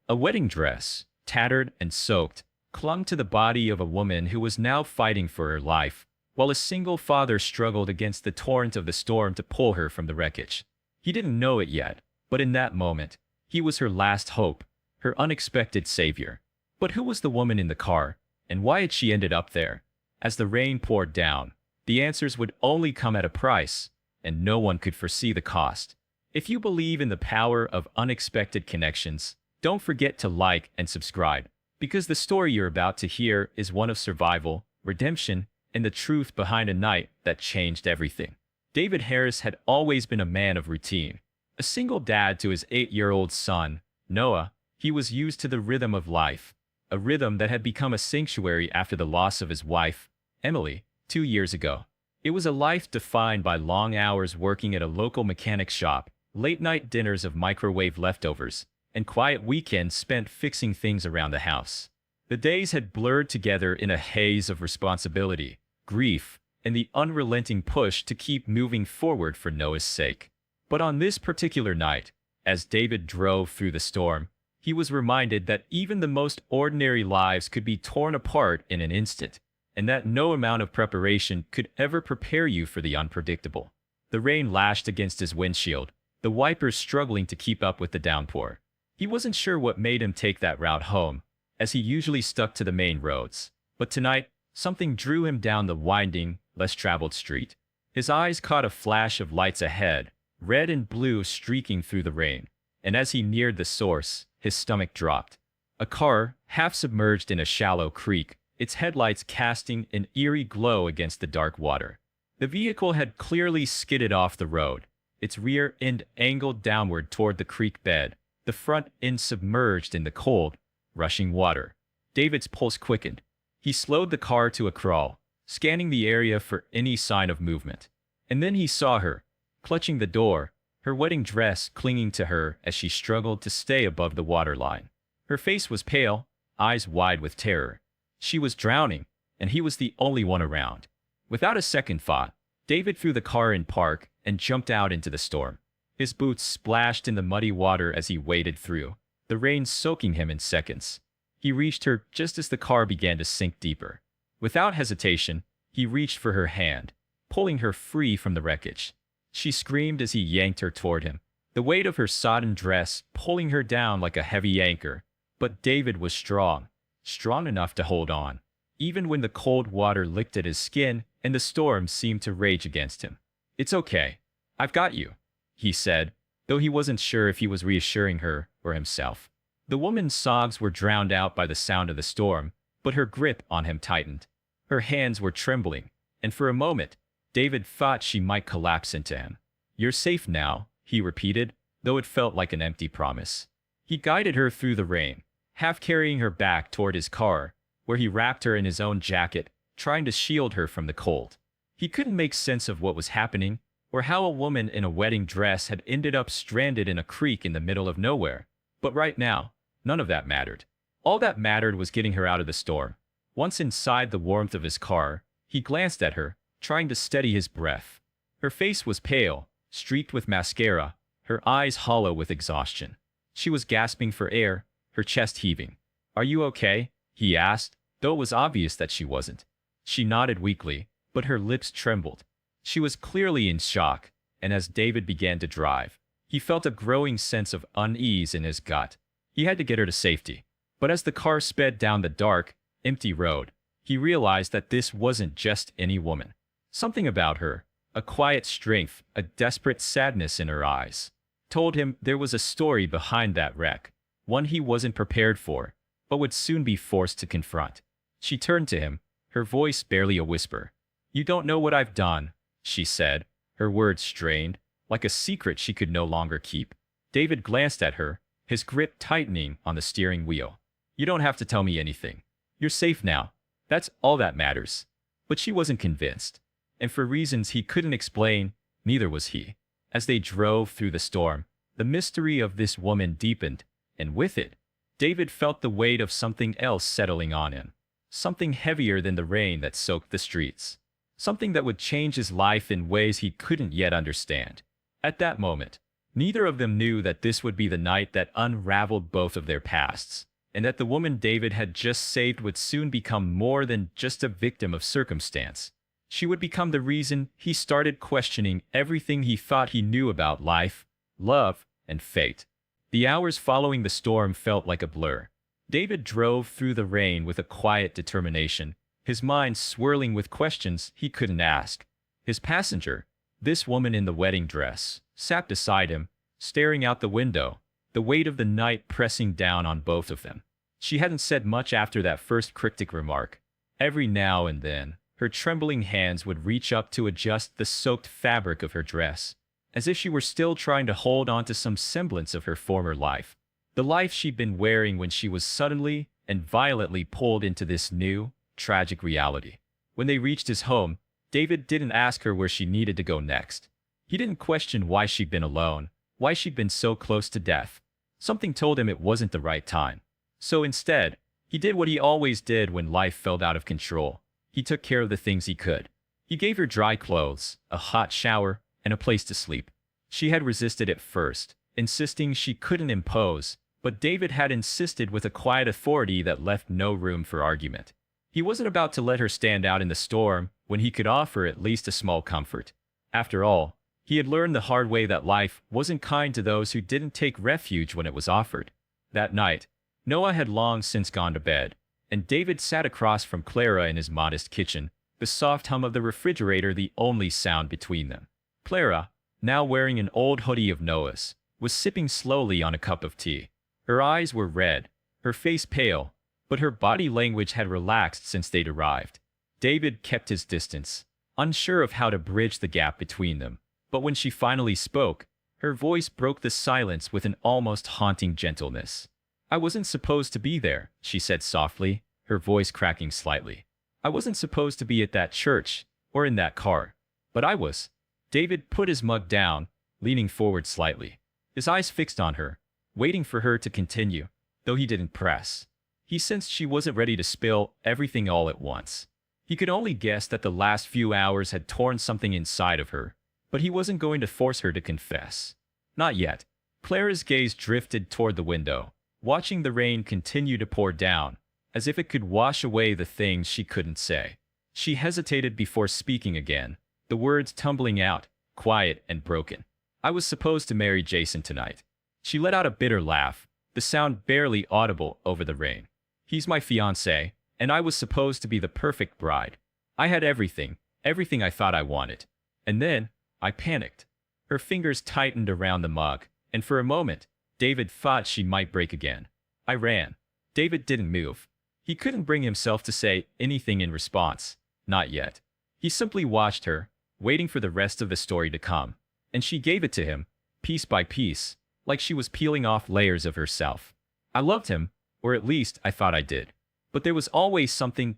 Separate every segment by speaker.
Speaker 1: A wedding dress, tattered and soaked, clung to the body of a woman who was now fighting for her life, while a single father struggled against the torrent of the storm to pull her from the wreckage. He didn't know it yet, but in that moment, he was her last hope, her unexpected savior. But who was the woman in the car, and why had she ended up there? As the rain poured down, the answers would only come at a price, and no one could foresee the cost. If you believe in the power of unexpected connections, don't forget to like and subscribe, because the story you're about to hear is one of survival, redemption, and the truth behind a night that changed everything. David Harris had always been a man of routine. A single dad to his 8-year-old son, Noah, he was used to the rhythm of life, a rhythm that had become a sanctuary after the loss of his wife, Emily, 2 years ago. It was a life defined by long hours working at a local mechanic shop, late-night dinners of microwave leftovers, and quiet weekends spent fixing things around the house. The days had blurred together in a haze of responsibility, grief, and the unrelenting push to keep moving forward for Noah's sake. But on this particular night, as David drove through the storm, he was reminded that even the most ordinary lives could be torn apart in an instant, and that no amount of preparation could ever prepare you for the unpredictable. The rain lashed against his windshield, the wipers struggling to keep up with the downpour. He wasn't sure what made him take that route home, as he usually stuck to the main roads. But tonight, something drew him down the winding, less-traveled street. His eyes caught a flash of lights ahead, red and blue streaking through the rain, and as he neared the source, his stomach dropped. A car, half submerged in a shallow creek, its headlights casting an eerie glow against the dark water. The vehicle had clearly skidded off the road, its rear end angled downward toward the creek bed, the front end submerged in the cold, rushing water. David's pulse quickened. He slowed the car to a crawl, scanning the area for any sign of movement. And then he saw her, clutching the door, her wedding dress clinging to her as she struggled to stay above the waterline. Her face was pale, eyes wide with terror. She was drowning, and he was the only one around. Without a second thought, David threw the car in park and jumped out into the storm. His boots splashed in the muddy water as he waded through, the rain soaking him in seconds. He reached her just as the car began to sink deeper. Without hesitation, he reached for her hand, pulling her free from the wreckage. She screamed as he yanked her toward him, the weight of her sodden dress pulling her down like a heavy anchor. But David was strong, strong enough to hold on, even when the cold water licked at his skin and the storm seemed to rage against him. "It's okay. I've got you," he said, though he wasn't sure if he was reassuring her or himself. The woman's sobs were drowned out by the sound of the storm, but her grip on him tightened. Her hands were trembling, and for a moment, David thought she might collapse into him. "You're safe now," he repeated, though it felt like an empty promise. He guided her through the rain, half carrying her back toward his car, where he wrapped her in his own jacket, trying to shield her from the cold. He couldn't make sense of what was happening, or how a woman in a wedding dress had ended up stranded in a creek in the middle of nowhere. But right now, none of that mattered. All that mattered was getting her out of the storm. Once inside the warmth of his car, he glanced at her, trying to steady his breath. Her face was pale, streaked with mascara, her eyes hollow with exhaustion. She was gasping for air, her chest heaving. "Are you okay?" he asked, though it was obvious that she wasn't. She nodded weakly, but her lips trembled. She was clearly in shock, and as David began to drive, he felt a growing sense of unease in his gut. He had to get her to safety. But as the car sped down the dark, empty road, he realized that this wasn't just any woman. Something about her, a quiet strength, a desperate sadness in her eyes, told him there was a story behind that wreck, one he wasn't prepared for, but would soon be forced to confront. She turned to him, her voice barely a whisper. "You don't know what I've done," she said, her words strained, like a secret she could no longer keep. David glanced at her, his grip tightening on the steering wheel. "You don't have to tell me anything. You're safe now. That's all that matters." But she wasn't convinced, and for reasons he couldn't explain, neither was he. As they drove through the storm, the mystery of this woman deepened, and with it, David felt the weight of something else settling on him. Something heavier than the rain that soaked the streets. Something that would change his life in ways he couldn't yet understand. At that moment, Neither of them knew that this would be the night that unraveled both of their pasts, and that the woman David had just saved would soon become more than just a victim of circumstance. She would become the reason he started questioning everything he thought he knew about life, love, and fate. The hours following the storm felt like a blur. David drove through the rain with a quiet determination, his mind swirling with questions he couldn't ask. His passenger, this woman in the wedding dress, sat beside him, staring out the window, the weight of the night pressing down on both of them. She hadn't said much after that first cryptic remark. Every now and then, her trembling hands would reach up to adjust the soaked fabric of her dress, as if she were still trying to hold on to some semblance of her former life. The life she'd been wearing when she was suddenly and violently pulled into this new, tragic reality. When they reached his home, David didn't ask her where she needed to go next. He didn't question why she'd been alone, why she'd been so close to death. Something told him it wasn't the right time. So instead, he did what he always did when life felt out of control. He took care of the things he could. He gave her dry clothes, a hot shower, and a place to sleep. She had resisted at first, insisting she couldn't impose, but David had insisted with a quiet authority that left no room for argument. He wasn't about to let her stand out in the storm when he could offer at least a small comfort. After all, he had learned the hard way that life wasn't kind to those who didn't take refuge when it was offered. That night, Noah had long since gone to bed, and David sat across from Clara in his modest kitchen, the soft hum of the refrigerator the only sound between them. Clara, now wearing an old hoodie of Noah's, was sipping slowly on a cup of tea. Her eyes were red, her face pale, but her body language had relaxed since they'd arrived. David kept his distance, unsure of how to bridge the gap between them. But when she finally spoke, her voice broke the silence with an almost haunting gentleness. "I wasn't supposed to be there," she said softly, her voice cracking slightly. "I wasn't supposed to be at that church, or in that car. But I was." David put his mug down, leaning forward slightly, his eyes fixed on her, waiting for her to continue, though he didn't press. He sensed she wasn't ready to spill everything all at once. He could only guess that the last few hours had torn something inside of her, but he wasn't going to force her to confess. Not yet. Clara's gaze drifted toward the window, watching the rain continue to pour down, as if it could wash away the things she couldn't say. She hesitated before speaking again, the words tumbling out, quiet and broken. "I was supposed to marry Jason tonight." She let out a bitter laugh, the sound barely audible over the rain. "He's my fiancé, and I was supposed to be the perfect bride. I had everything I thought I wanted. And then, I panicked." Her fingers tightened around the mug, and for a moment, David thought she might break again. "I ran." David didn't move. He couldn't bring himself to say anything in response. Not yet. He simply watched her, waiting for the rest of the story to come. And she gave it to him, piece by piece, like she was peeling off layers of herself. "I loved him, or at least I thought I did. But there was always something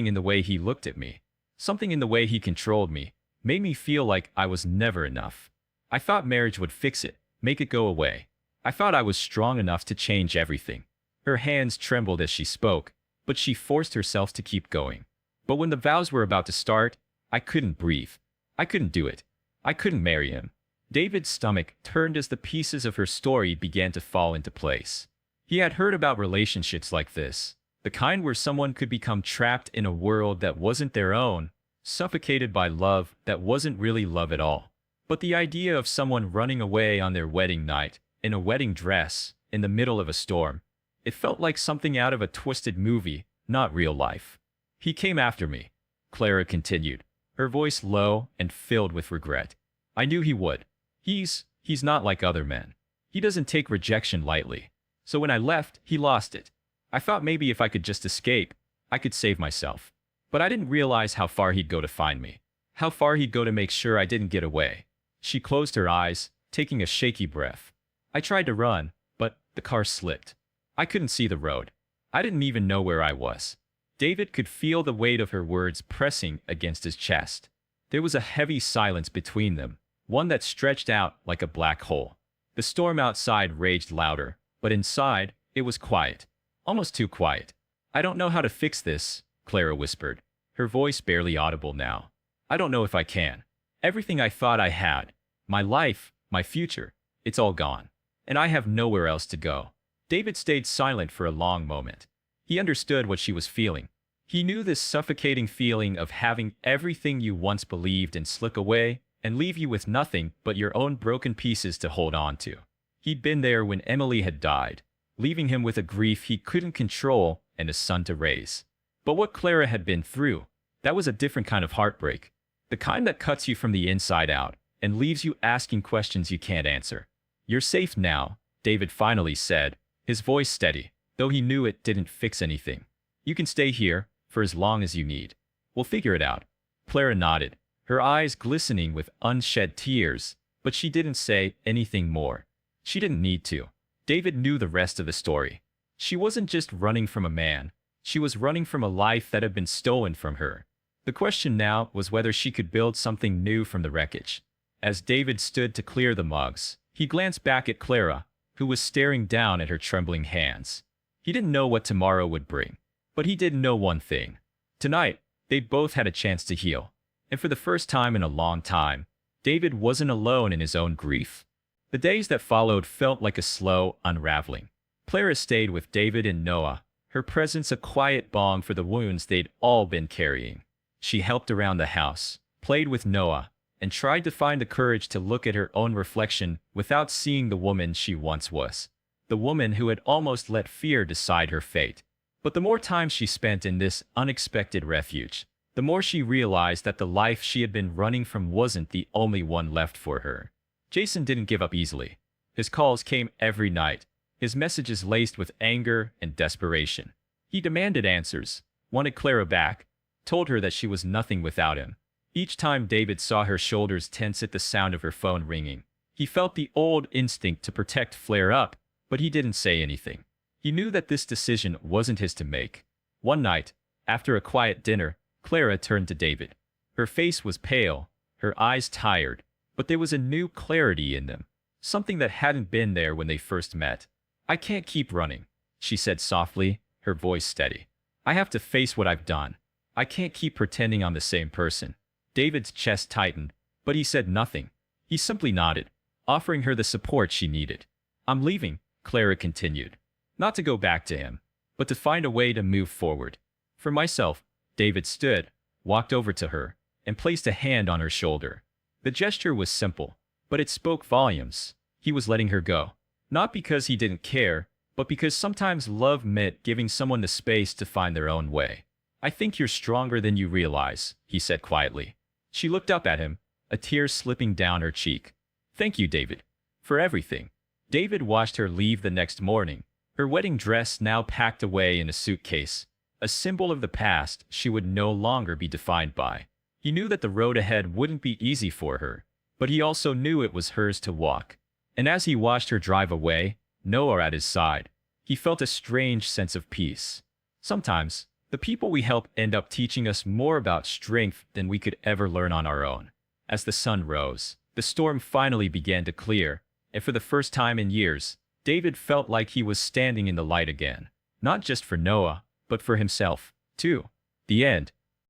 Speaker 1: in the way he looked at me. Something in the way he controlled me, made me feel like I was never enough. I thought marriage would fix it, make it go away. I thought I was strong enough to change everything." Her hands trembled as she spoke, but she forced herself to keep going. "But when the vows were about to start, I couldn't breathe. I couldn't do it. I couldn't marry him." David's stomach turned as the pieces of her story began to fall into place. He had heard about relationships like this, the kind where someone could become trapped in a world that wasn't their own, suffocated by love that wasn't really love at all. But the idea of someone running away on their wedding night, in a wedding dress, in the middle of a storm, it felt like something out of a twisted movie, not real life. "He came after me," Clara continued, her voice low and filled with regret. "I knew he would. He's not like other men. He doesn't take rejection lightly. So when I left, he lost it. I thought maybe if I could just escape, I could save myself. But I didn't realize how far he'd go to find me. How far he'd go to make sure I didn't get away." She closed her eyes, taking a shaky breath. "I tried to run, but the car slipped. I couldn't see the road. I didn't even know where I was." David could feel the weight of her words pressing against his chest. There was a heavy silence between them, one that stretched out like a black hole. The storm outside raged louder, but inside, it was quiet. Almost too quiet. "I don't know how to fix this," Clara whispered, her voice barely audible now. "I don't know if I can. Everything I thought I had, my life, my future, It's all gone. And I have nowhere else to go. David stayed silent for a long moment. He understood what she was feeling. He knew this suffocating feeling of having everything you once believed in slip away and leave you with nothing but your own broken pieces to hold on to. He'd been there when Emily had died, leaving him with a grief he couldn't control and a son to raise. But what Clara had been through, that was a different kind of heartbreak. The kind that cuts you from the inside out and leaves you asking questions you can't answer. "You're safe now," David finally said, his voice steady, though he knew it didn't fix anything. "You can stay here for as long as you need. We'll figure it out." Clara nodded, her eyes glistening with unshed tears, but she didn't say anything more. She didn't need to. David knew the rest of the story. She wasn't just running from a man. She was running from a life that had been stolen from her. The question now was whether she could build something new from the wreckage. As David stood to clear the mugs, he glanced back at Clara, who was staring down at her trembling hands. He didn't know what tomorrow would bring, but he did know one thing. Tonight, they'd both had a chance to heal. And for the first time in a long time, David wasn't alone in his own grief. The days that followed felt like a slow unraveling. Clara stayed with David and Noah, her presence a quiet balm for the wounds they'd all been carrying. She helped around the house, played with Noah, and tried to find the courage to look at her own reflection without seeing the woman she once was. The woman who had almost let fear decide her fate. But the more time she spent in this unexpected refuge, the more she realized that the life she had been running from wasn't the only one left for her. Jason didn't give up easily. His calls came every night, his messages laced with anger and desperation. He demanded answers, wanted Clara back, told her that she was nothing without him. Each time David saw her shoulders tense at the sound of her phone ringing, he felt the old instinct to protect flare up, but he didn't say anything. He knew that this decision wasn't his to make. One night, after a quiet dinner, Clara turned to David. Her face was pale, her eyes tired, but there was a new clarity in them, something that hadn't been there when they first met. "I can't keep running," she said softly, her voice steady. "I have to face what I've done. I can't keep pretending I'm the same person." David's chest tightened, but he said nothing. He simply nodded, offering her the support she needed. "I'm leaving," Clara continued. Not to go back to him, but to find a way to move forward. "For myself." David stood, walked over to her, and placed a hand on her shoulder. The gesture was simple, but it spoke volumes. He was letting her go. Not because he didn't care, but because sometimes love meant giving someone the space to find their own way. "I think you're stronger than you realize," he said quietly. She looked up at him, a tear slipping down her cheek. "Thank you, David, for everything." David watched her leave the next morning, her wedding dress now packed away in a suitcase, a symbol of the past she would no longer be defined by. He knew that the road ahead wouldn't be easy for her, but he also knew it was hers to walk. And as he watched her drive away, Noah at his side, he felt a strange sense of peace. Sometimes, the people we help end up teaching us more about strength than we could ever learn on our own. As the sun rose, the storm finally began to clear, and for the first time in years, David felt like he was standing in the light again. Not just for Noah, but for himself, too. The end.